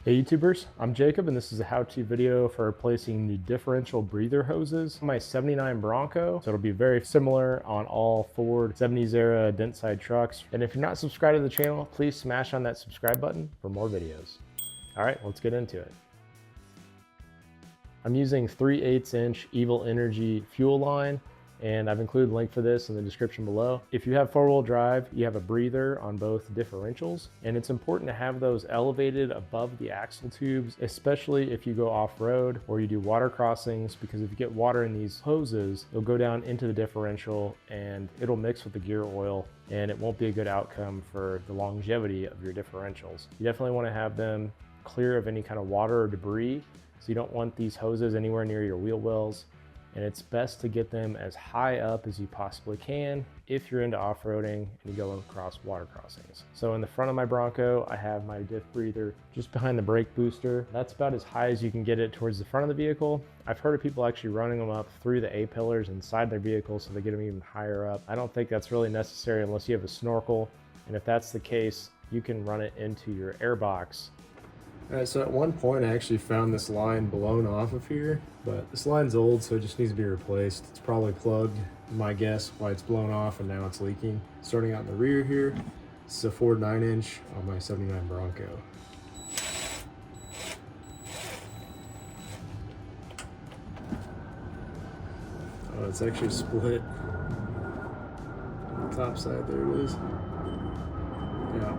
Hey YouTubers, I'm Jacob and this is a how-to video for replacing the differential breather hoses on my 79 Bronco. So it'll be very similar on all Ford 70s era dent-side trucks. And if you're not subscribed to the channel, please smash on that subscribe button for more videos. All right, let's get into it. I'm using 3/8 inch Evil Energy fuel line, and I've included a link for this in the description below. If you have four-wheel drive, you have a breather on both differentials, and it's important to have those elevated above the axle tubes, especially if you go off-road or you do water crossings, because if you get water in these hoses, it'll go down into the differential and it'll mix with the gear oil, and it won't be a good outcome for the longevity of your differentials. You definitely want to have them clear of any kind of water or debris, so you don't want these hoses anywhere near your wheel wells. And it's best to get them as high up as you possibly can if you're into off-roading and you go across water crossings. So in the front of my Bronco, I have my diff breather just behind the brake booster. That's about as high as you can get it towards the front of the vehicle. I've heard of people actually running them up through the A-pillars inside their vehicle so they get them even higher up. I don't think that's really necessary unless you have a snorkel. And if that's the case, you can run it into your airbox. All right, so at one point I actually found this line blown off of here, but this line's old, so it just needs to be replaced. It's probably plugged, my guess, why it's blown off and now it's leaking. Starting out in the rear here, this is a Ford 9-inch on my 79 Bronco. Oh, it's actually split. On the top side, there it is. Yeah.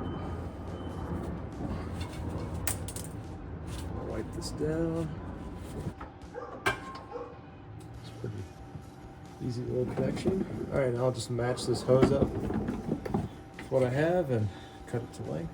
Wipe this down. It's pretty easy little connection. All right, now I'll just match this hose up with what I have and cut it to length.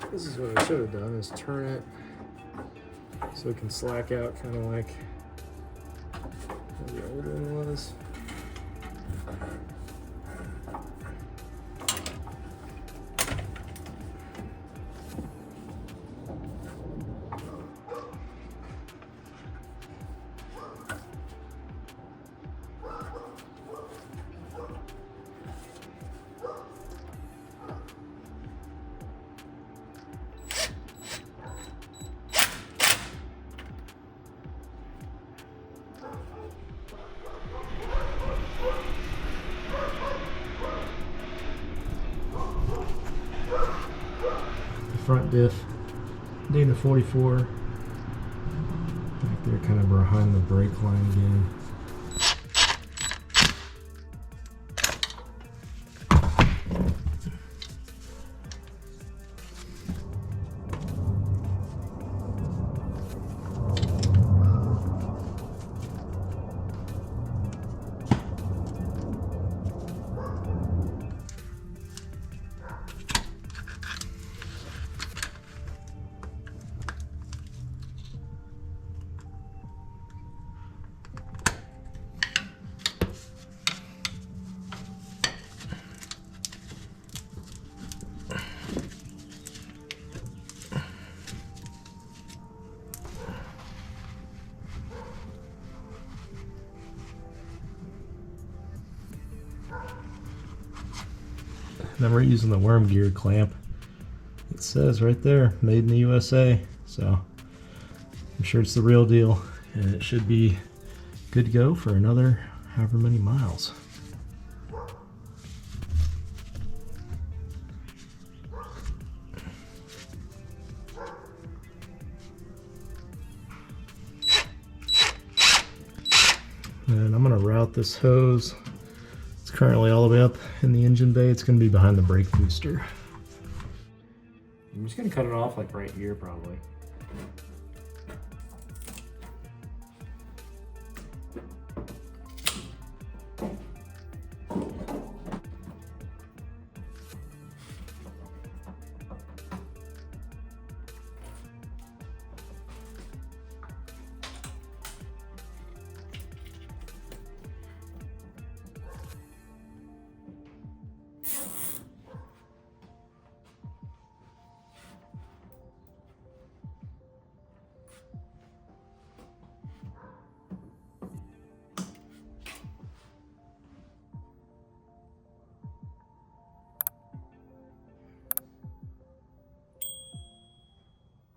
This is what I should have done, is turn it so it can slack out kind of like the old one was. Front diff, Dana 44, back there kind of behind the brake line again. Then we're using the worm gear clamp. It says right there, made in the USA. So I'm sure it's the real deal, and it should be good to go for another however many miles. And I'm gonna route this hose. It's currently all the way up in the engine bay. It's gonna be behind the brake booster. I'm just gonna cut it off like right here probably.